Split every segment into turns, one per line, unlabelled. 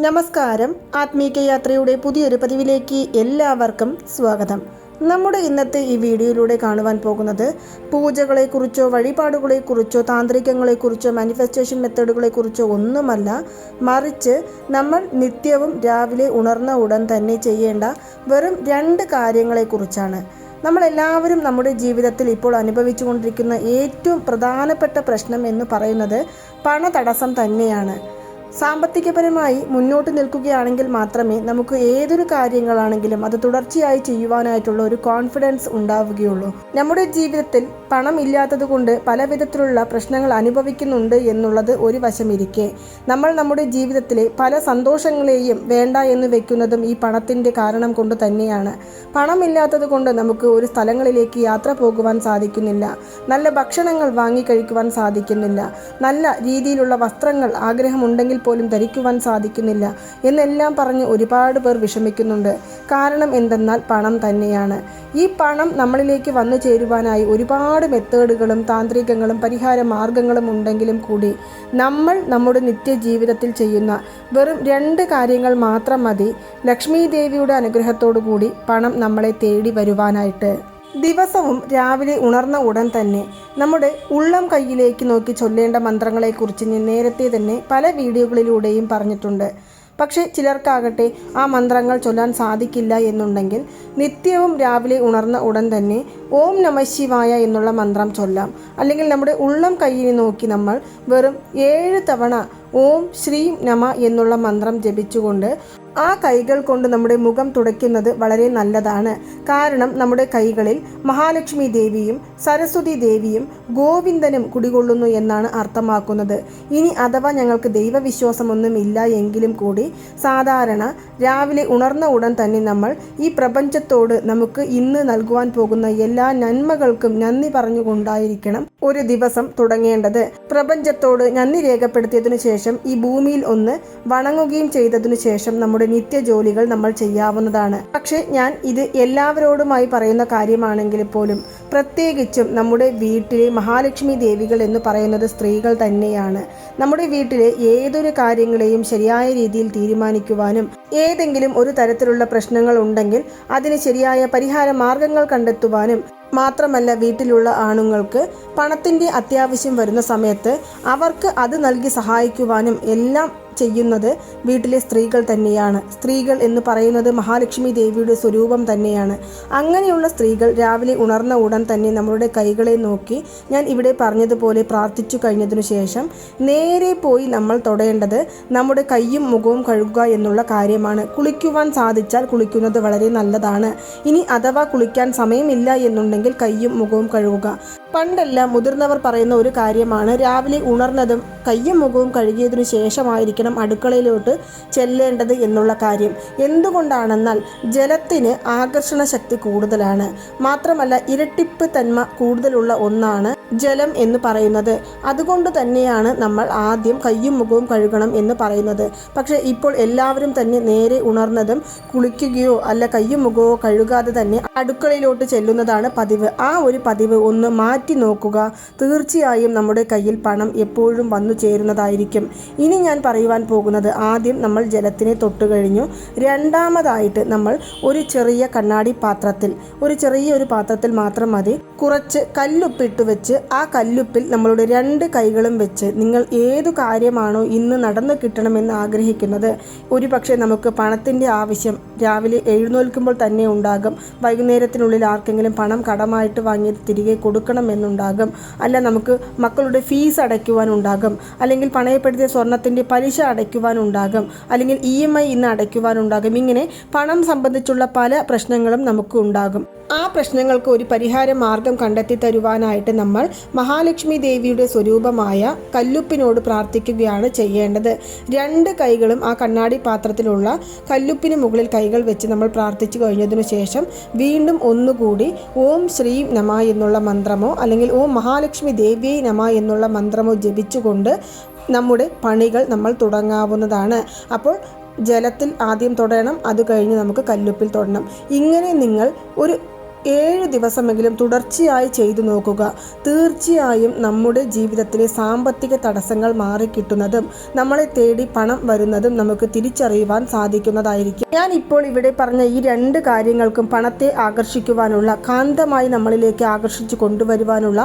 നമസ്കാരം. ആത്മീക യാത്രയുടെ പുതിയൊരു പതിവിലേക്ക് എല്ലാവർക്കും സ്വാഗതം. നമ്മുടെ ഇന്നത്തെ ഈ വീഡിയോയിലൂടെ കാണുവാൻ പോകുന്നത് പൂജകളെക്കുറിച്ചോ വഴിപാടുകളെക്കുറിച്ചോ താന്ത്രികങ്ങളെക്കുറിച്ചോ മാനിഫെസ്റ്റേഷൻ മെത്തേഡുകളെക്കുറിച്ചോ ഒന്നുമല്ല, മറിച്ച് നമ്മൾ നിത്യവും രാവിലെ ഉണർന്ന ഉടൻ തന്നെ ചെയ്യേണ്ട വെറും 2 കാര്യങ്ങളെക്കുറിച്ചാണ്. നമ്മളെല്ലാവരും നമ്മുടെ ജീവിതത്തിൽ ഇപ്പോൾ അനുഭവിച്ചു കൊണ്ടിരിക്കുന്ന ഏറ്റവും പ്രധാനപ്പെട്ട പ്രശ്നം എന്ന് പറയുന്നത് പണതടസ്സം തന്നെയാണ്. സാമ്പത്തികപരമായി മുന്നോട്ട് നിൽക്കുകയാണെങ്കിൽ മാത്രമേ നമുക്ക് ഏതൊരു കാര്യങ്ങളാണെങ്കിലും അത് തുടർച്ചയായി ചെയ്യുവാനായിട്ടുള്ള ഒരു കോൺഫിഡൻസ് ഉണ്ടാവുകയുള്ളൂ. നമ്മുടെ ജീവിതത്തിൽ പണം ഇല്ലാത്തത് കൊണ്ട് പല വിധത്തിലുള്ള പ്രശ്നങ്ങൾ അനുഭവിക്കുന്നുണ്ട് എന്നുള്ളത് ഒരു വശമിരിക്കെ, നമ്മൾ നമ്മുടെ ജീവിതത്തിലെ പല സന്തോഷങ്ങളെയും വേണ്ട എന്ന് വെക്കുന്നതും ഈ പണത്തിൻ്റെ കാരണം കൊണ്ട് തന്നെയാണ്. പണമില്ലാത്തത് കൊണ്ട് നമുക്ക് ഒരു സ്ഥലങ്ങളിലേക്ക് യാത്ര പോകുവാൻ സാധിക്കുന്നില്ല, നല്ല ഭക്ഷണങ്ങൾ വാങ്ങിക്കഴിക്കുവാൻ സാധിക്കുന്നില്ല, നല്ല രീതിയിലുള്ള വസ്ത്രങ്ങൾ ആഗ്രഹമുണ്ടെങ്കിൽ പോലും ധരിക്കുവാൻ സാധിക്കുന്നില്ല എന്നെല്ലാം പറഞ്ഞ് ഒരുപാട് പേർ വിഷമിക്കുന്നുണ്ട്. കാരണം എന്തെന്നാൽ പണം തന്നെയാണ്. ഈ പണം നമ്മളിലേക്ക് വന്നു ചേരുവാനായി ഒരുപാട് മെത്തേഡുകളും താന്ത്രികങ്ങളും പരിഹാര മാർഗങ്ങളും ഉണ്ടെങ്കിലും കൂടി നമ്മൾ നമ്മുടെ നിത്യജീവിതത്തിൽ ചെയ്യുന്ന വെറും 2 കാര്യങ്ങൾ മാത്രം മതി ലക്ഷ്മി ദേവിയുടെ അനുഗ്രഹത്തോടു കൂടി പണം നമ്മളെ തേടി വരുവാനായിട്ട്. ദിവസവും രാവിലെ ഉണർന്ന ഉടൻ തന്നെ നമ്മുടെ ഉള്ളം കൈയിലേക്ക് നോക്കി ചൊല്ലേണ്ട മന്ത്രങ്ങളെക്കുറിച്ച് ഞാൻ നേരത്തെ തന്നെ പല വീഡിയോകളിലൂടെയും പറഞ്ഞിട്ടുണ്ട്. പക്ഷേ ചിലർക്കാകട്ടെ ആ മന്ത്രങ്ങൾ ചൊല്ലാൻ സാധിക്കില്ല എന്നുണ്ടെങ്കിൽ നിത്യവും രാവിലെ ഉണർന്ന ഉടൻ തന്നെ ഓം നമഃ ശിവായ എന്നുള്ള മന്ത്രം ചൊല്ലാം. അല്ലെങ്കിൽ നമ്മുടെ ഉള്ളം കൈയിനെ നോക്കി നമ്മൾ വെറും 7 തവണ ഓം ശ്രീം നമ എന്നുള്ള മന്ത്രം ജപിച്ചുകൊണ്ട് ആ കൈകൾ കൊണ്ട് നമ്മുടെ മുഖം തുടയ്ക്കുന്നത് വളരെ നല്ലതാണ്. കാരണം നമ്മുടെ കൈകളിൽ മഹാലക്ഷ്മി ദേവിയും സരസ്വതി ദേവിയും ഗോവിന്ദനും കുടികൊള്ളുന്നു എന്നാണ് അർത്ഥമാക്കുന്നത്. ഇനി അഥവാ ഞങ്ങൾക്ക് ദൈവവിശ്വാസമൊന്നും ഇല്ല എങ്കിലും കൂടി സാധാരണ രാവിലെ ഉണർന്ന ഉടൻ തന്നെ നമ്മൾ ഈ പ്രപഞ്ചത്തോട് നമുക്ക് ഇന്ന് നൽകുവാൻ പോകുന്ന എല്ലാ നന്മകൾക്കും നന്ദി പറഞ്ഞുകൊണ്ടായിരിക്കണം ഒരു ദിവസം തുടങ്ങേണ്ടത്. പ്രപഞ്ചത്തോട് നന്ദി രേഖപ്പെടുത്തിയതിനു ശേഷം ഈ ഭൂമിയിൽ ഒന്ന് വണങ്ങുകയും ചെയ്തതിനു ശേഷം നമ്മുടെ നിത്യജോലികൾ നമ്മൾ ചെയ്യാവുന്നതാണ്. പക്ഷേ ഞാൻ ഇത് എല്ലാവരോടുമായി പറയുന്ന കാര്യമാണെങ്കിൽ പോലും പ്രത്യേകിച്ചും നമ്മുടെ വീട്ടിലെ മഹാലക്ഷ്മി ദേവികൾ എന്ന് പറയുന്നത് സ്ത്രീകൾ തന്നെയാണ്. നമ്മുടെ വീട്ടിലെ ഏതൊരു കാര്യങ്ങളെയും ശരിയായ രീതിയിൽ തീരുമാനിക്കുവാനും ഏതെങ്കിലും ഒരു തരത്തിലുള്ള പ്രശ്നങ്ങൾ ഉണ്ടെങ്കിൽ അതിന് ശരിയായ പരിഹാര മാർഗങ്ങൾ കണ്ടെത്തുവാനും മാത്രമല്ല, വീട്ടിലുള്ള ആണുങ്ങൾക്ക് പണത്തിൻ്റെ അത്യാവശ്യം വരുന്ന സമയത്ത് അവർക്ക് അത് നൽകി സഹായിക്കുവാനും എല്ലാം ചെയ്യുന്നത് വീട്ടിലെ സ്ത്രീകൾ തന്നെയാണ്. സ്ത്രീകൾ എന്ന് പറയുന്നത് മഹാലക്ഷ്മി ദേവിയുടെ സ്വരൂപം തന്നെയാണ്. അങ്ങനെയുള്ള സ്ത്രീകൾ രാവിലെ ഉണർന്ന ഉടൻ തന്നെ നമ്മളുടെ കൈകളെ നോക്കി ഞാൻ ഇവിടെ പറഞ്ഞതുപോലെ പ്രാർത്ഥിച്ചു കഴിഞ്ഞതിനു ശേഷം നേരെ പോയി നമ്മൾ തൊടേണ്ടത് നമ്മുടെ കൈയും മുഖവും കഴുകുക എന്നുള്ള കാര്യമാണ്. കുളിക്കുവാൻ സാധിച്ചാൽ കുളിക്കുന്നത് വളരെ നല്ലതാണ്. ഇനി അഥവാ കുളിക്കാൻ സമയമില്ല എന്നുണ്ടെങ്കിൽ കൈയും മുഖവും കഴുകുക. പണ്ടെല്ലാം മുതിർന്നവർ പറയുന്ന ഒരു കാര്യമാണ് രാവിലെ ഉണർന്നതും കയ്യും മുഖവും കഴുകിയതിനു ശേഷമായിരിക്കണം അടുക്കളയിലോട്ട് ചെല്ലേണ്ടത് എന്നുള്ള കാര്യം. എന്തുകൊണ്ടാണെന്നാൽ ജലത്തിന് ആകർഷണ ശക്തി കൂടുതലാണ്. മാത്രമല്ല ഇരട്ടിപ്പ് തന്മ കൂടുതലുള്ള ഒന്നാണ് ജലം എന്ന് പറയുന്നത്. അതുകൊണ്ട് തന്നെയാണ് നമ്മൾ ആദ്യം കയ്യും മുഖവും കഴുകണം എന്ന് പറയുന്നത്. പക്ഷേ ഇപ്പോൾ എല്ലാവരും തന്നെ നേരെ ഉണർന്നതും കുളിക്കുകയോ അല്ല കയ്യും മുഖമോ കഴുകാതെ തന്നെ അടുക്കളയിലോട്ട് ചെല്ലുന്നതാണ് പതിവ്. ആ ഒരു പതിവ് ഒന്ന് മാറ്റി നോക്കുക. തീർച്ചയായും നമ്മുടെ കയ്യിൽ പണം എപ്പോഴും വന്നു ചേരുന്നതായിരിക്കും. ഇനി ഞാൻ പറയുവാൻ പോകുന്നത് ആദ്യം നമ്മൾ ജലത്തിനെ തൊട്ട് കഴിഞ്ഞു. രണ്ടാമതായിട്ട് നമ്മൾ ഒരു ചെറിയ കണ്ണാടി പാത്രത്തിൽ ഒരു പാത്രത്തിൽ മാത്രം മതി കുറച്ച് കല്ലുപ്പിട്ട് വെച്ച് ആ കല്ലുപ്പിൽ നമ്മളുടെ 2 കൈകളും വെച്ച് നിങ്ങൾ ഏതു കാര്യമാണോ ഇന്ന് നടന്നു കിട്ടണമെന്ന് ആഗ്രഹിക്കുന്നത്, ഒരുപക്ഷെ നമുക്ക് പണത്തിൻ്റെ ആവശ്യം രാവിലെ എഴുന്നേൽക്കുമ്പോൾ തന്നെ ഉണ്ടാകും. വൈകുന്നേരത്തിനുള്ളിൽ ആർക്കെങ്കിലും പണം കടമായിട്ട് വാങ്ങി തിരികെ കൊടുക്കണമെന്നുണ്ടാകും, അല്ല നമുക്ക് മക്കളുടെ ഫീസ് അടയ്ക്കുവാനുണ്ടാകും, അല്ലെങ്കിൽ പണയപ്പെടുത്തിയ സ്വർണത്തിൻ്റെ പലിശ അടയ്ക്കുവാനുണ്ടാകും, അല്ലെങ്കിൽ EMI ഇന്ന് അടയ്ക്കുവാനുണ്ടാകും. ഇങ്ങനെ പണം സംബന്ധിച്ചുള്ള പല പ്രശ്നങ്ങളും നമുക്ക് ഉണ്ടാകും. ആ പ്രശ്നങ്ങൾക്ക് ഒരു പരിഹാര മാർഗം കണ്ടെത്തി തരുവാനായിട്ട് നമ്മൾ മഹാലക്ഷ്മി ദേവിയുടെ സ്വരൂപമായ കല്ലുപ്പിനോട് പ്രാർത്ഥിക്കുകയാണ് ചെയ്യേണ്ടത്. 2 കൈകളും ആ കണ്ണാടി പാത്രത്തിലുള്ള കല്ലുപ്പിന് മുകളിൽ കൈകൾ വെച്ച് നമ്മൾ പ്രാർത്ഥിച്ചു കഴിഞ്ഞതിനു ശേഷം വീണ്ടും ഒന്നുകൂടി ഓം ശ്രീം നമ എന്നുള്ള മന്ത്രമോ അല്ലെങ്കിൽ ഓം മഹാലക്ഷ്മി ദേവിയെ നമ എന്നുള്ള മന്ത്രമോ ജപിച്ചുകൊണ്ട് നമ്മുടെ പണികൾ നമ്മൾ തുടങ്ങാവുന്നതാണ്. അപ്പോൾ ജലത്തിൽ ആദ്യം തൊടണം, അത് കഴിഞ്ഞ് നമുക്ക് കല്ലുപ്പിൽ തൊടണം. ഇങ്ങനെ നിങ്ങൾ ഒരു 7 ദിവസമെങ്കിലും തുടർച്ചയായി ചെയ്തു നോക്കുക. തീർച്ചയായും നമ്മുടെ ജീവിതത്തിലെ സാമ്പത്തിക തടസ്സങ്ങൾ മാറിക്കിട്ടുന്നതും നമ്മളെ തേടി പണം വരുന്നതും നമുക്ക് തിരിച്ചറിയുവാൻ സാധിക്കുന്നതായിരിക്കും. ഞാൻ ഇപ്പോൾ ഇവിടെ പറഞ്ഞ ഈ 2 കാര്യങ്ങൾക്കും പണത്തെ ആകർഷിക്കുവാനുള്ള, കാന്തമായി നമ്മളിലേക്ക് ആകർഷിച്ചു കൊണ്ടുവരുവാനുള്ള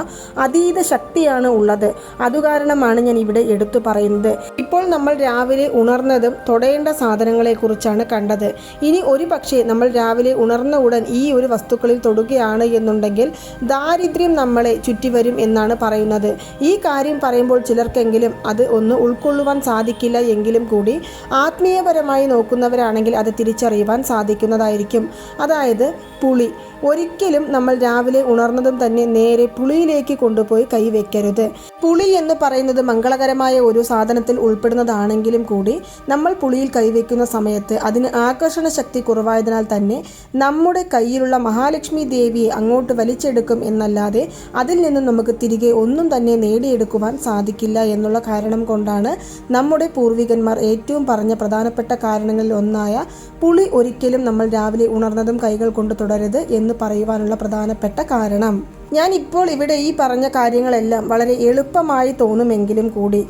അതീത ശക്തിയാണ് ഉള്ളത്. അതുകാരണമാണ് ഞാൻ ഇവിടെ എടുത്തു പറയുന്നത്. ഇപ്പോൾ നമ്മൾ രാവിലെ ഉണർന്നതും തൊടേണ്ട സാധനങ്ങളെക്കുറിച്ചാണ് കണ്ടത്. ഇനി ഒരു പക്ഷേ നമ്മൾ രാവിലെ ഉണർന്ന ഉടൻ ഈ ഒരു വസ്തുക്കളിൽ തൊടുകയാണ് എന്നുണ്ടെങ്കിൽ ദാരിദ്ര്യം നമ്മളെ ചുറ്റിവരും എന്നാണ് പറയുന്നത്. ഈ കാര്യം പറയുമ്പോൾ ചിലർക്കെങ്കിലും അത് ഒന്ന് ഉൾക്കൊള്ളുവാൻ സാധിക്കില്ല എങ്കിലും കൂടി ആത്മീയപരമായി നോക്കുന്നവരാണെങ്കിൽ അത് തിരിച്ചറിയുവാൻ സാധിക്കുന്നതായിരിക്കും. അതായത് പുളി. ഒരിക്കലും നമ്മൾ രാവിലെ ഉണർന്നതും തന്നെ നേരെ പുളിയിലേക്ക് കൊണ്ടുപോയി കൈവയ്ക്കരുത്. പുളി എന്ന് പറയുന്നത് മംഗളകരമായ ഒരു സാധനത്തിൽ ഉൾപ്പെടുന്നതാണെങ്കിലും കൂടി നമ്മൾ പുളിയിൽ കൈവയ്ക്കുന്ന സമയത്ത് അതിന് ആകർഷണ ശക്തി കുറവായതിനാൽ തന്നെ നമ്മുടെ കയ്യിലുള്ള മഹാലക്ഷ്മി ദേവിയെ അങ്ങോട്ട് വലിച്ചെടുക്കും എന്നല്ലാതെ അതിൽ നിന്നും നമുക്ക് തിരികെ ഒന്നും തന്നെ നേടിയെടുക്കുവാൻ സാധിക്കില്ല എന്നുള്ള കാരണം കൊണ്ടാണ് നമ്മുടെ പൂർവികന്മാർ ഏറ്റവും പറഞ്ഞ പ്രധാനപ്പെട്ട കാരണങ്ങളിൽ ഒന്നായ പുളി ഒരിക്കലും നമ്മൾ രാവിലെ ഉണർന്നതും കൈകൾ കൊണ്ട് തുടരരുത് എന്ന് പറയുവാനുള്ള പ്രധാനപ്പെട്ട കാരണം. ഞാൻ ഇപ്പോൾ ഇവിടെ ഈ പറഞ്ഞ കാര്യങ്ങളെല്ലാം വളരെ എളുപ്പമായി തോന്നുമെങ്കിലും കൂടി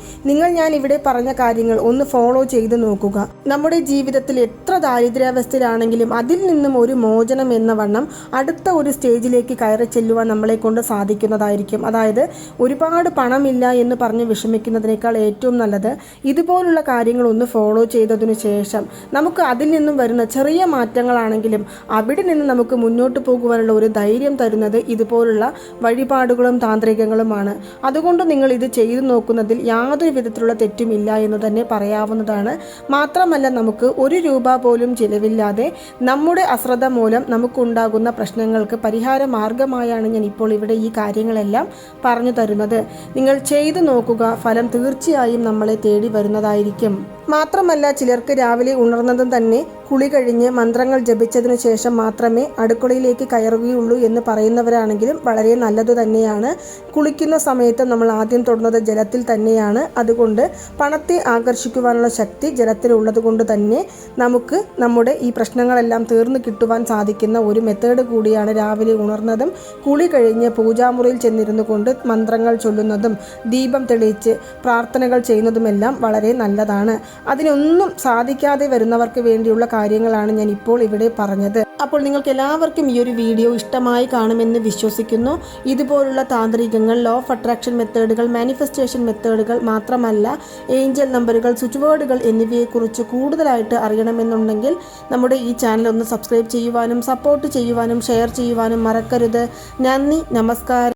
ഞാൻ ഇവിടെ പറഞ്ഞ കാര്യങ്ങൾ ഒന്ന് ഫോളോ ചെയ്ത് നോക്കുക. നമ്മുടെ ജീവിതത്തിൽ എത്ര ദാരിദ്ര്യാവസ്ഥയിലാണെങ്കിലും അതിൽ നിന്നും ഒരു മോചനം എന്ന വണ്ണം അടുത്ത ഒരു സ്റ്റേജിലേക്ക് കയറി ചെല്ലുവാൻ നമ്മളെ കൊണ്ട് സാധിക്കുന്നതായിരിക്കും. അതായത് ഒരുപാട് പണമില്ല എന്ന് പറഞ്ഞ് വിഷമിക്കുന്നതിനേക്കാൾ ഏറ്റവും നല്ലത് ഇതുപോലുള്ള കാര്യങ്ങൾ ഒന്ന് ഫോളോ ചെയ്തതിനു ശേഷം നമുക്ക് അതിൽ നിന്നും വരുന്ന ചെറിയ മാറ്റങ്ങളാണെങ്കിലും അവിടെ നിന്ന് നമുക്ക് മുന്നോട്ട് പോകുവാനുള്ള ഒരു ധൈര്യം തരുന്നത് ഇതുപോലുള്ള വഴിപാടുകളും താന്ത്രികങ്ങളുമാണ്. അതുകൊണ്ട് നിങ്ങൾ ഇത് ചെയ്തു നോക്കുന്നതിൽ യാതൊരു വിധത്തിലുള്ള തെറ്റുമില്ല എന്ന് തന്നെ പറയാവുന്നതാണ്. മാത്രമല്ല നമുക്ക് 1 രൂപ പോലും ചിലവില്ലാതെ നമ്മുടെ അശ്രദ്ധ മൂലം നമുക്കുണ്ടാകുന്ന പ്രശ്നങ്ങൾക്ക് പരിഹാര മാർഗമായാണ് ഞാൻ ഇപ്പോൾ ഇവിടെ ഈ കാര്യങ്ങളെല്ലാം പറഞ്ഞു തരുന്നത്. നിങ്ങൾ ചെയ്തു നോക്കുക. ഫലം തീർച്ചയായും നമ്മളെ തേടി വരുന്നതായിരിക്കും. മാത്രമല്ല ചിലർക്ക് രാവിലെ ഉണർന്നതും തന്നെ കുളി കഴിഞ്ഞ് മന്ത്രങ്ങൾ ജപിച്ചതിനു ശേഷം മാത്രമേ അടുക്കളയിലേക്ക് കയറുകയുള്ളൂ എന്ന് പറയുന്നവരാണെങ്കിലും വളരെ നല്ലതു തന്നെയാണ്. കുളിക്കുന്ന സമയത്ത് നമ്മൾ ആദ്യം തൊടുന്നത് ജലത്തിൽ തന്നെയാണ്. അതുകൊണ്ട് പണത്തെ ആകർഷിക്കുവാനുള്ള ശക്തി ജലത്തിലുള്ളത് കൊണ്ട് തന്നെ നമുക്ക് നമ്മുടെ ഈ പ്രശ്നങ്ങളെല്ലാം തീർന്നു കിട്ടുവാൻ സാധിക്കുന്ന ഒരു മെത്തേഡ് കൂടിയാണ് രാവിലെ ഉണർന്നതും കുളി കഴിഞ്ഞ് പൂജാമുറിയിൽ ചെന്നിരുന്നു കൊണ്ട് മന്ത്രങ്ങൾ ചൊല്ലുന്നതും ദീപം തെളിയിച്ച് പ്രാർത്ഥനകൾ ചെയ്യുന്നതുമെല്ലാം വളരെ നല്ലതാണ്. അതിനൊന്നും സാധിക്കാതെ വരുന്നവർക്ക് വേണ്ടിയുള്ള കാര്യങ്ങളാണ് ഞാൻ ഇപ്പോൾ ഇവിടെ പറഞ്ഞത്. അപ്പോൾ നിങ്ങൾക്ക് എല്ലാവർക്കും ഈ ഒരു വീഡിയോ ഇഷ്ടമായി കാണുമെന്ന് വിശ്വസിക്കുന്നു. ഇതുപോലുള്ള താന്ത്രികങ്ങൾ, ലോ ഓഫ് അട്രാക്ഷൻ മെത്തേഡുകൾ, മാനിഫെസ്റ്റേഷൻ മെത്തേഡുകൾ മാത്രമല്ല ഏഞ്ചൽ നമ്പറുകൾ, സ്വിച്ച് വേർഡുകൾ എന്നിവയെക്കുറിച്ച് കൂടുതലായിട്ട് അറിയണമെന്നുണ്ടെങ്കിൽ നമ്മുടെ ഈ ചാനൽ ഒന്ന് സബ്സ്ക്രൈബ് ചെയ്യുവാനും സപ്പോർട്ട് ചെയ്യുവാനും ഷെയർ ചെയ്യുവാനും മറക്കരുത്. നന്ദി, നമസ്കാരം.